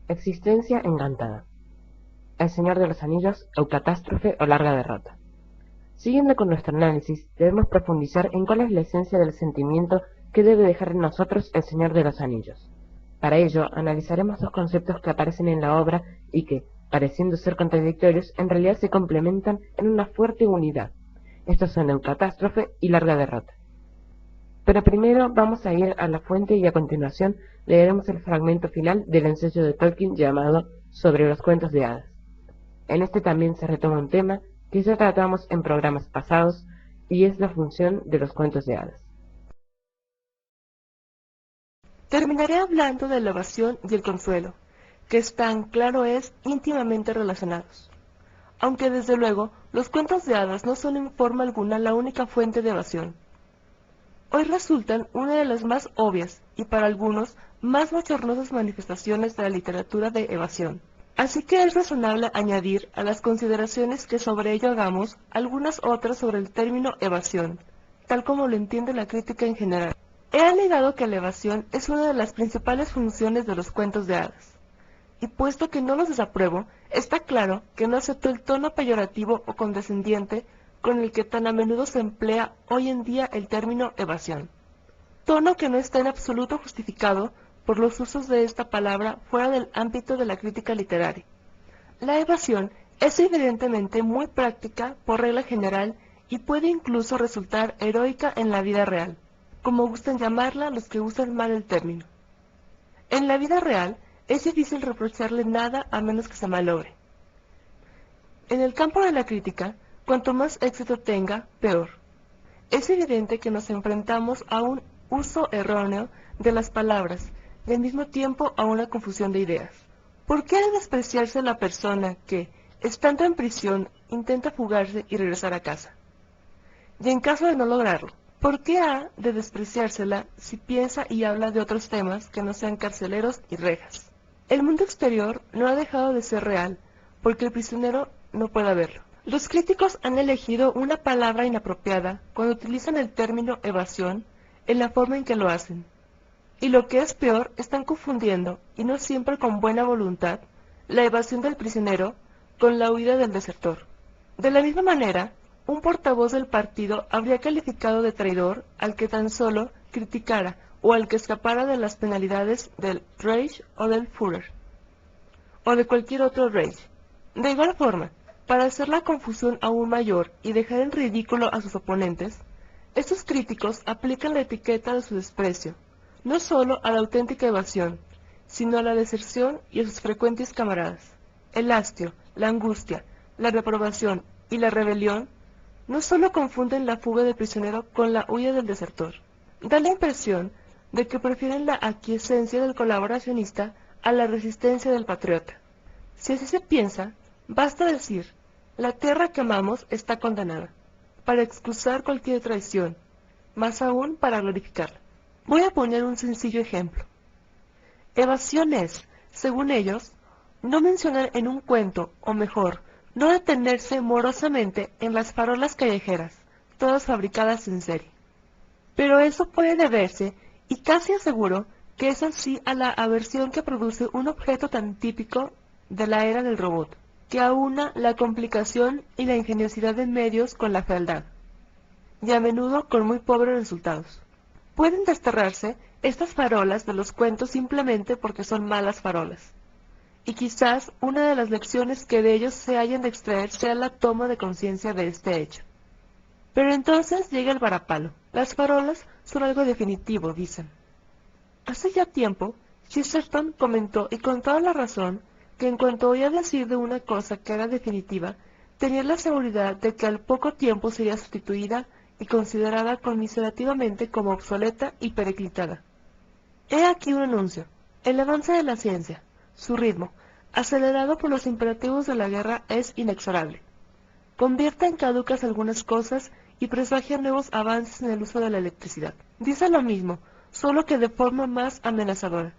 Existencia encantada. El Señor de los Anillos, Eucatástrofe o larga derrota. Siguiendo con nuestro análisis, debemos profundizar en cuál es la esencia del sentimiento que debe dejar en nosotros el Señor de los Anillos. Para ello, analizaremos dos conceptos que aparecen en la obra y que, pareciendo ser contradictorios, en realidad se complementan en una fuerte unidad. Estos son Eucatástrofe y larga derrota. Pero primero vamos a ir a la fuente y a continuación leeremos el fragmento final del ensayo de Tolkien llamado Sobre los cuentos de hadas. En este también se retoma un tema que ya tratamos en programas pasados y es la función de los cuentos de hadas. Terminaré hablando de la evasión y el consuelo, que están, claro es, íntimamente relacionados. Aunque desde luego, los cuentos de hadas no son en forma alguna la única fuente de evasión. Hoy resultan una de las más obvias y para algunos más bochornosas manifestaciones de la literatura de evasión. Así que es razonable añadir a las consideraciones que sobre ello hagamos algunas otras sobre el término evasión, tal como lo entiende la crítica en general. He alegado que la evasión es una de las principales funciones de los cuentos de hadas, y puesto que no los desapruebo, está claro que no acepto el tono peyorativo o condescendiente con el que tan a menudo se emplea hoy en día el término evasión, tono que no está en absoluto justificado por los usos de esta palabra fuera del ámbito de la crítica literaria. La evasión es evidentemente muy práctica por regla general y puede incluso resultar heroica en la vida real, como gustan llamarla los que usan mal el término. En la vida real es difícil reprocharle nada a menos que se malogre. En el campo de la crítica, cuanto más éxito tenga, peor. Es evidente que nos enfrentamos a un uso erróneo de las palabras y al mismo tiempo a una confusión de ideas. ¿Por qué ha de despreciarse la persona que, estando en prisión, intenta fugarse y regresar a casa? Y en caso de no lograrlo, ¿por qué ha de despreciársela si piensa y habla de otros temas que no sean carceleros y rejas? El mundo exterior no ha dejado de ser real, porque el prisionero no puede verlo. Los críticos han elegido una palabra inapropiada cuando utilizan el término evasión en la forma en que lo hacen. Y lo que es peor, están confundiendo, y no siempre con buena voluntad, la evasión del prisionero con la huida del desertor. De la misma manera, un portavoz del partido habría calificado de traidor al que tan solo criticara o al que escapara de las penalidades del Reich o del Führer, o de cualquier otro Reich. De igual forma, para hacer la confusión aún mayor y dejar en ridículo a sus oponentes, estos críticos aplican la etiqueta de su desprecio, no solo a la auténtica evasión, sino a la deserción y a sus frecuentes camaradas. El hastio, la angustia, la reprobación y la rebelión no solo confunden la fuga del prisionero con la huida del desertor. Da la impresión de que prefieren la aquiescencia del colaboracionista a la resistencia del patriota. Si así se piensa, basta decir, la tierra que amamos está condenada, para excusar cualquier traición, más aún para glorificarla. Voy a poner un sencillo ejemplo. Evasión es, según ellos, no mencionar en un cuento, o mejor, no detenerse morosamente en las farolas callejeras, todas fabricadas en serie. Pero eso puede deberse, y casi aseguro que es así, a la aversión que produce un objeto tan típico de la era del robot, que aúna la complicación y la ingeniosidad de medios con la fealdad, y a menudo con muy pobres resultados. Pueden desterrarse estas farolas de los cuentos simplemente porque son malas farolas, y quizás una de las lecciones que de ellos se hayan de extraer sea la toma de conciencia de este hecho. Pero entonces llega el varapalo. Las farolas son algo definitivo, dicen. Hace ya tiempo, Chesterton comentó, y con toda la razón, que en cuanto oía decir de una cosa que era definitiva, tenía la seguridad de que al poco tiempo sería sustituida y considerada conmiserativamente como obsoleta y periclitada. He aquí un anuncio. El avance de la ciencia, su ritmo, acelerado por los imperativos de la guerra, es inexorable. Convierte en caducas algunas cosas y presagia nuevos avances en el uso de la electricidad. Dice lo mismo, solo que de forma más amenazadora.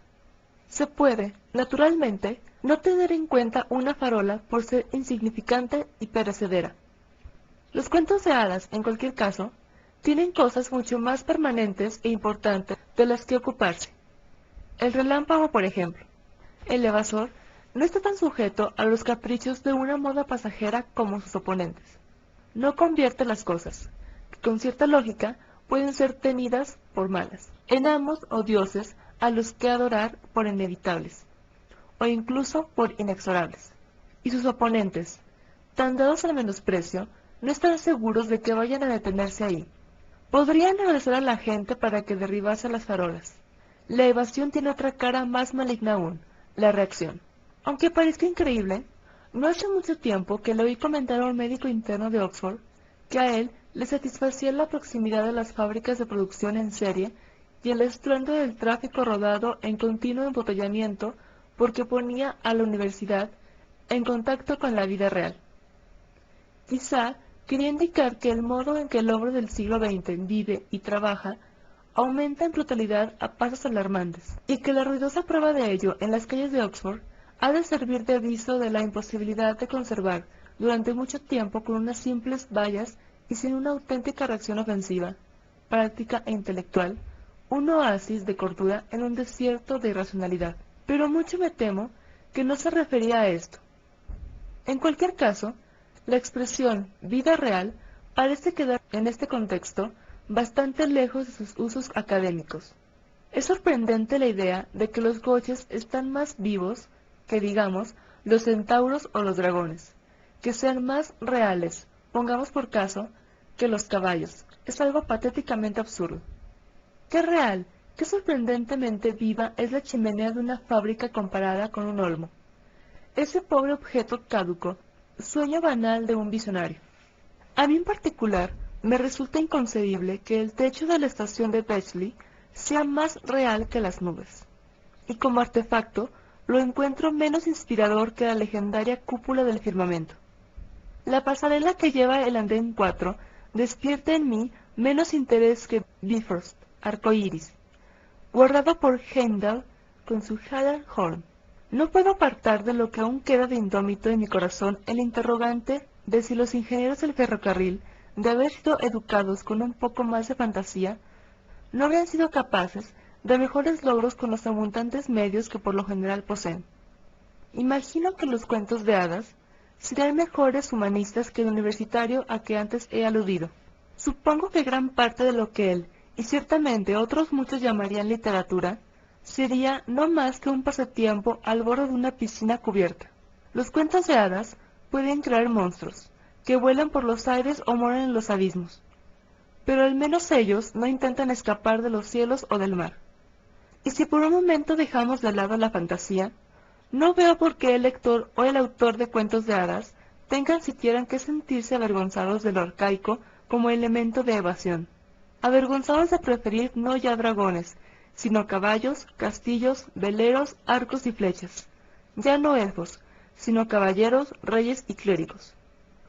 Se puede, naturalmente, no tener en cuenta una farola por ser insignificante y perecedera. Los cuentos de hadas, en cualquier caso, tienen cosas mucho más permanentes e importantes de las que ocuparse. El relámpago, por ejemplo. El evasor no está tan sujeto a los caprichos de una moda pasajera como sus oponentes. No convierte las cosas, que con cierta lógica pueden ser tenidas por malas, en amos o dioses a los que adorar por inevitables, o incluso por inexorables. Y sus oponentes, tan dados al menosprecio, no están seguros de que vayan a detenerse ahí. Podrían regresar a la gente para que derribase las farolas. La evasión tiene otra cara más maligna aún, la reacción. Aunque parezca increíble, no hace mucho tiempo que le oí comentar a un médico interno de Oxford que a él le satisfacía la proximidad de las fábricas de producción en serie y el estruendo del tráfico rodado en continuo embotellamiento porque ponía a la universidad en contacto con la vida real. Quizá quería indicar que el modo en que el hombre del siglo XX vive y trabaja aumenta en brutalidad a pasos alarmantes, y que la ruidosa prueba de ello en las calles de Oxford ha de servir de aviso de la imposibilidad de conservar durante mucho tiempo con unas simples vallas y sin una auténtica reacción ofensiva, práctica e intelectual, un oasis de cordura en un desierto de irracionalidad. Pero mucho me temo que no se refería a esto. En cualquier caso, la expresión vida real parece quedar en este contexto bastante lejos de sus usos académicos. Es sorprendente la idea de que los goches están más vivos que, digamos, los centauros o los dragones, que sean más reales, pongamos por caso, que los caballos. Es algo patéticamente absurdo. Qué real, qué sorprendentemente viva es la chimenea de una fábrica comparada con un olmo. Ese pobre objeto caduco, sueño banal de un visionario. A mí en particular, me resulta inconcebible que el techo de la estación de Bletchley sea más real que las nubes. Y como artefacto, lo encuentro menos inspirador que la legendaria cúpula del firmamento. La pasarela que lleva el andén 4 despierta en mí menos interés que Bifrost, arcoíris, guardado por Heimdall con su Horn. No puedo apartar de lo que aún queda de indómito en mi corazón el interrogante de si los ingenieros del ferrocarril, de haber sido educados con un poco más de fantasía, no habrían sido capaces de mejores logros con los abundantes medios que por lo general poseen. Imagino que los cuentos de hadas serían mejores humanistas que el universitario a que antes he aludido. Supongo que gran parte de lo que él, y ciertamente otros muchos llamarían literatura, sería no más que un pasatiempo al borde de una piscina cubierta. Los cuentos de hadas pueden crear monstruos, que vuelan por los aires o moran en los abismos, pero al menos ellos no intentan escapar de los cielos o del mar. Y si por un momento dejamos de lado la fantasía, no veo por qué el lector o el autor de cuentos de hadas tengan siquiera que sentirse avergonzados de lo arcaico como elemento de evasión, avergonzados de preferir no ya dragones, sino caballos, castillos, veleros, arcos y flechas, ya no elfos, sino caballeros, reyes y clérigos.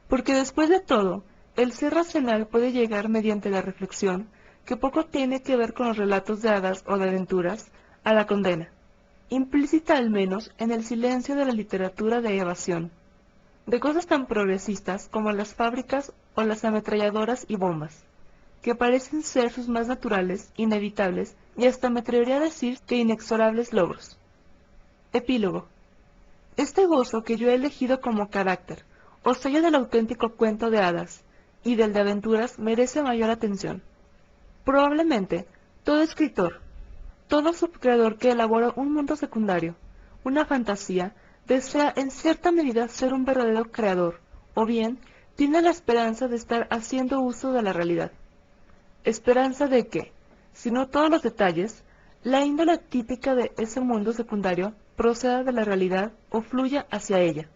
Porque después de todo, el ser racional puede llegar mediante la reflexión, que poco tiene que ver con los relatos de hadas o de aventuras, a la condena, implícita al menos en el silencio de la literatura de evasión, de cosas tan progresistas como las fábricas o las ametralladoras y bombas, que parecen ser sus más naturales, inevitables y hasta me atrevería a decir que inexorables logros. Epílogo. Este gozo que yo he elegido como carácter, o sello del auténtico cuento de hadas, y del de aventuras merece mayor atención. Probablemente, todo escritor, todo subcreador que elabora un mundo secundario, una fantasía, desea en cierta medida ser un verdadero creador, o bien tiene la esperanza de estar haciendo uso de la realidad. Esperanza de que, si no todos los detalles, la índole típica de ese mundo secundario proceda de la realidad o fluya hacia ella.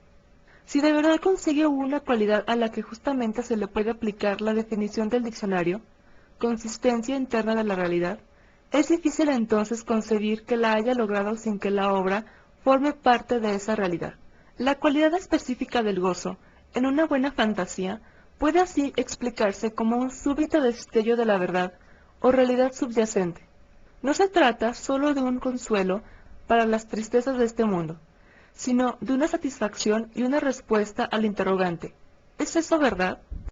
Si de verdad consigue una cualidad a la que justamente se le puede aplicar la definición del diccionario, consistencia interna de la realidad, es difícil entonces concebir que la haya logrado sin que la obra forme parte de esa realidad. La cualidad específica del gozo, en una buena fantasía, puede así explicarse como un súbito destello de la verdad o realidad subyacente. No se trata solo de un consuelo para las tristezas de este mundo, sino de una satisfacción y una respuesta al interrogante: ¿es eso verdad?